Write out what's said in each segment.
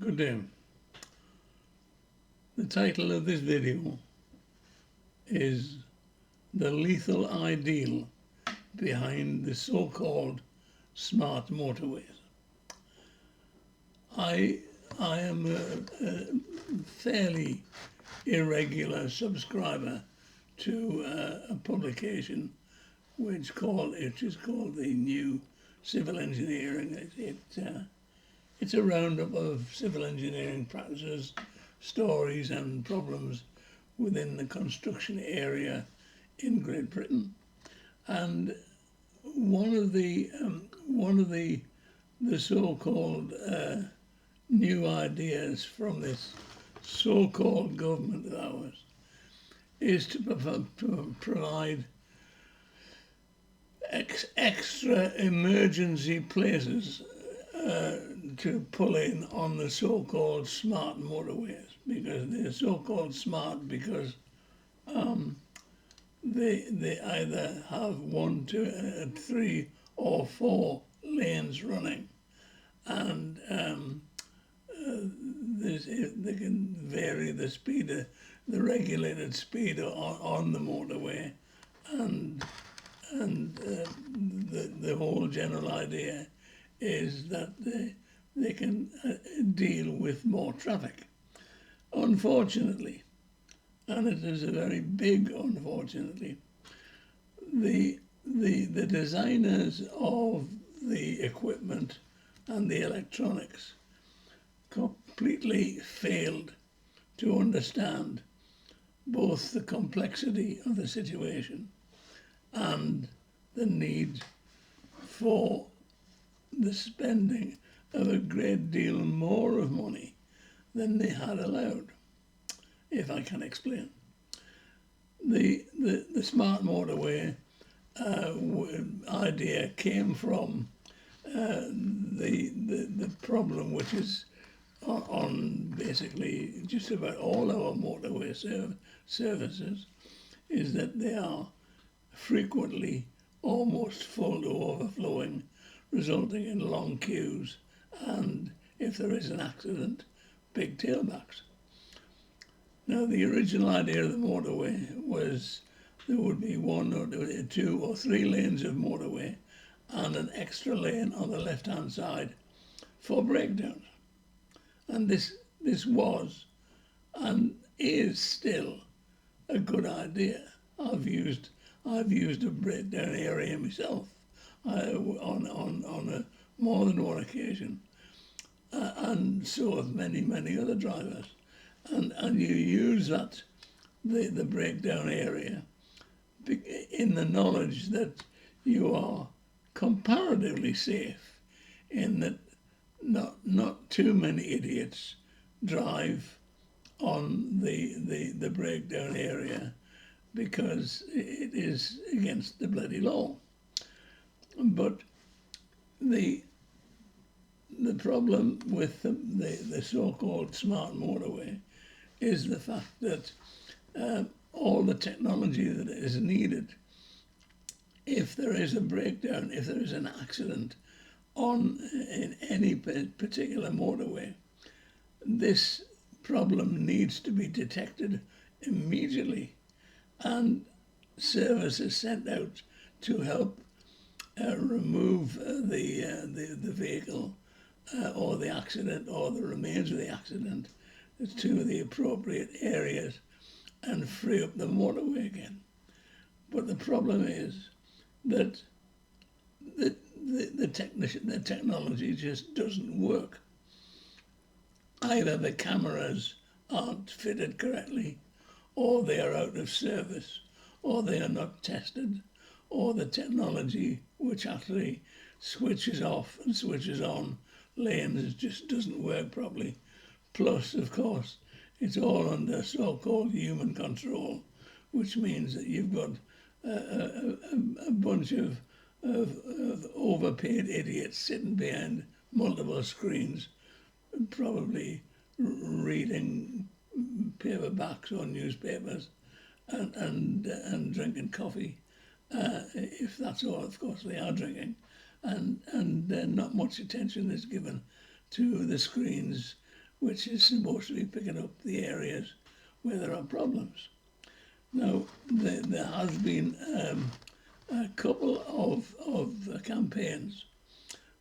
Good day. The title of this video is The Lethal Ideal Behind the So-Called Smart Motorways. I am a fairly irregular subscriber to a publication which is called the New Civil Engineering. It's a roundup of civil engineering practices, stories and problems within the construction area in Great Britain. And one of the so-called new ideas from this so-called government of ours is to provide extra emergency places to pull in on the so-called smart motorways, because they're so-called smart because they either have 1, 2, 3 or 4 lanes running, and they can vary the speed, the regulated speed on the motorway, and the whole general idea is that they can deal with more traffic. Unfortunately, and it is a very big unfortunately, the designers of the equipment and the electronics completely failed to understand both the complexity of the situation and the need for the spending of a great deal more of money than they had allowed, if I can explain. The smart motorway idea came from the problem which is on basically just about all our motorway services, is that they are frequently almost full to overflowing, resulting in long queues and, if there is an accident, big tailbacks. Now, the original idea of the motorway was there would be 1 or 2 or 3 lanes of motorway and an extra lane on the left-hand side for breakdowns. And this was and is still a good idea. I've used a breakdown area myself on more than one occasion, and so have many other drivers. And you use the breakdown area in the knowledge that you are comparatively safe, in that not too many idiots drive on the breakdown area, because it is against the bloody law. But the problem with the so-called smart motorway is the fact that all the technology that is needed, if there is a breakdown, if there is an accident in any particular motorway, this problem needs to be detected immediately, and service is sent out to help remove the vehicle or the accident or the remains of the accident to the appropriate areas and free up the motorway again. But the problem is that the technology just doesn't work. Either the cameras aren't fitted correctly, or they are out of service, or they are not tested, or the technology which actually switches off and switches on lanes just doesn't work properly. Plus, of course, it's all under so-called human control, which means that you've got a bunch of overpaid idiots sitting behind multiple screens, probably reading paperbacks or newspapers and drinking coffee, if that's all, of course, they are drinking, and not much attention is given to the screens which is supposed to be picking up the areas where there are problems. Now, there has been a couple of campaigns,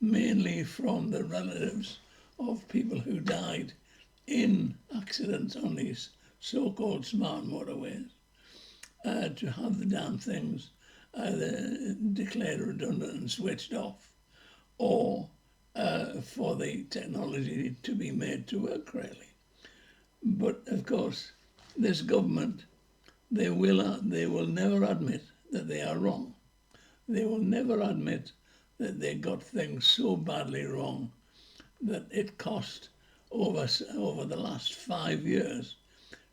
mainly from the relatives of people who died in accidents on these so-called smart motorways, to have the damn things either declared redundant and switched off, or for the technology to be made to work correctly. But of course, this government, they will never admit that they are wrong. They will never admit that they got things so badly wrong that it cost over the last 5 years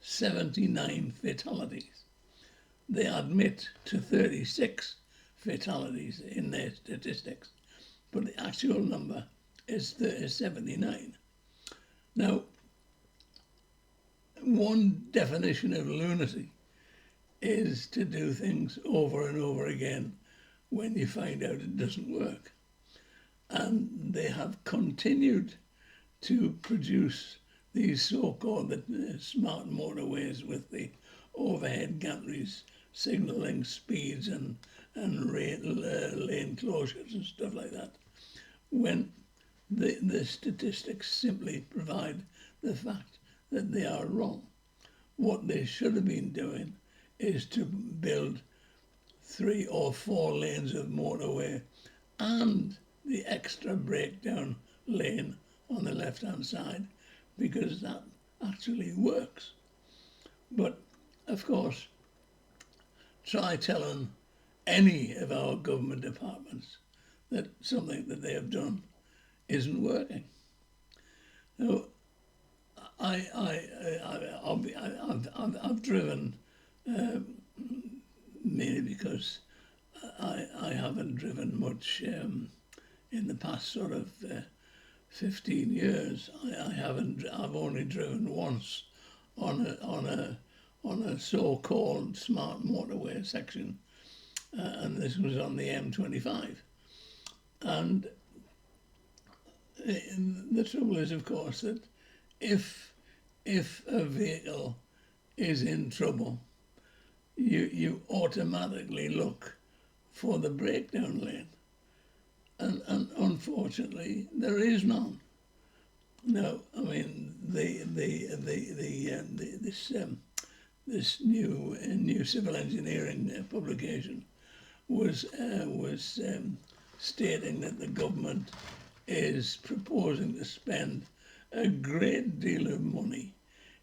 79 fatalities. They admit to 36 fatalities in their statistics, but the actual number is 79. Now, one definition of lunacy is to do things over and over again when you find out it doesn't work. And they have continued to produce these so-called smart motorways with the overhead gantries signalling speeds and lane closures and stuff like that, when the statistics simply provide the fact that they are wrong. What they should have been doing is to build 3 or 4 lanes of motorway and the extra breakdown lane on the left-hand side, because that actually works. But of course, try telling any of our government departments that something that they have done isn't working. Now, I've driven, mainly because I haven't driven much in the past sort of 15 years. I've only driven once on a so-called smart motorway section, and this was on the M25. And the trouble is, of course, that if a vehicle is in trouble, you automatically look for the breakdown lane, and unfortunately there is none. Now, I mean, this new civil engineering publication was stating that the government is proposing to spend a great deal of money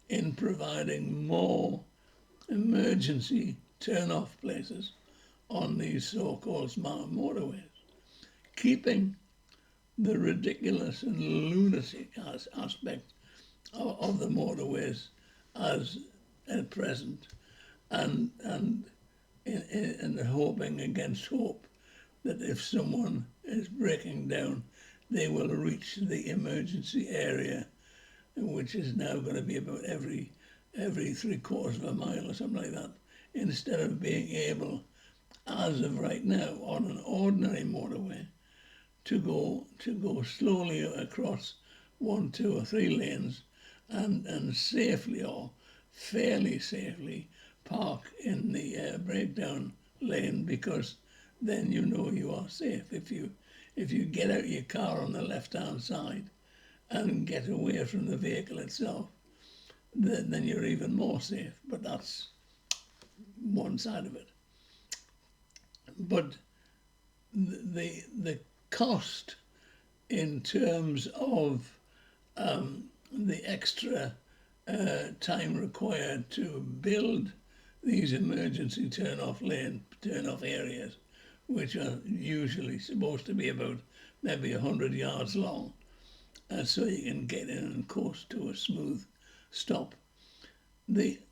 in providing more emergency turn-off places on these so-called smart motorways, keeping the ridiculous and lunatic aspect of the motorways as at present, and hoping against hope that if someone is breaking down, they will reach the emergency area, which is now going to be about every 3/4 of a mile or something like that, instead of being able, as of right now, on an ordinary motorway, to go slowly across 1, 2, or 3 lanes and safely, or fairly safely, park in the breakdown lane, because then you know you are safe. If you get out your car on the left-hand side and get away from the vehicle itself, then you're even more safe. But that's one side of it. But the cost in terms of the extra time required to build these emergency turn-off areas, which are usually supposed to be about maybe 100 yards long, so you can get in and coast to a smooth stop. Because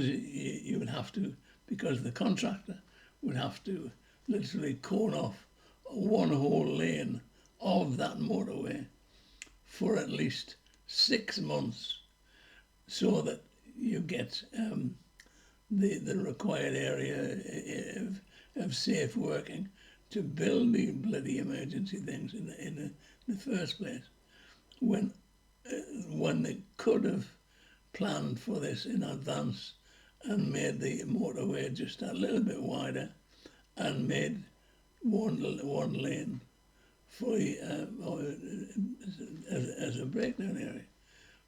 you would have to, because the contractor would have to literally cone off one whole lane of that motorway for at least 6 months, so that you get the required area of safe working to build the bloody emergency things in the first place. when when they could have planned for this in advance and made the motorway just a little bit wider and made one lane fully as a breakdown area.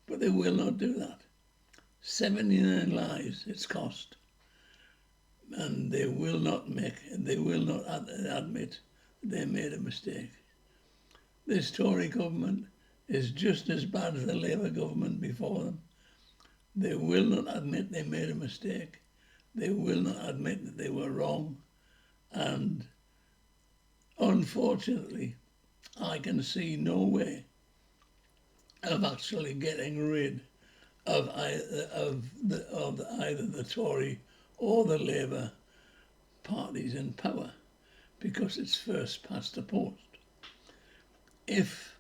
But they will not do that. 79 lives it's cost, and they will not admit they made a mistake. This Tory government is just as bad as the Labour government before them. They will not admit they made a mistake. They will not admit that they were wrong. And unfortunately, I can see no way of actually getting rid of either the Tory or the Labour parties in power, because it's first past the post. If,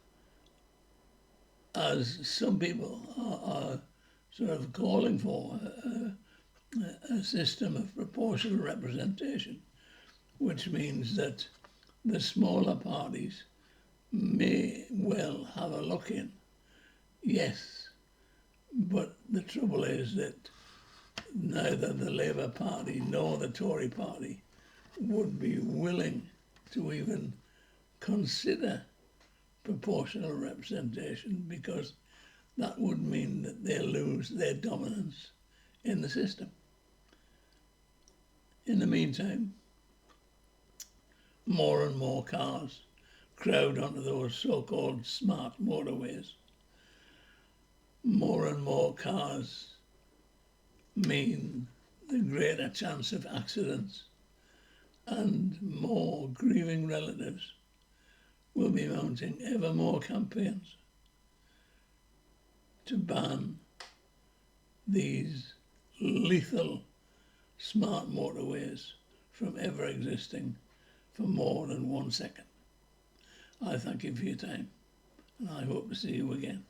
as some people are sort of calling for, a system of proportional representation, which means that the smaller parties may well have a look in, yes, but the trouble is that neither the Labour Party nor the Tory Party would be willing to even consider proportional representation, because that would mean that they lose their dominance in the system. In the meantime, more and more cars crowd onto those so-called smart motorways. More and more cars mean the greater chance of accidents, and more grieving relatives will be mounting ever more campaigns to ban these lethal smart motorways from ever existing for more than 1 second. I thank you for your time, and I hope to see you again.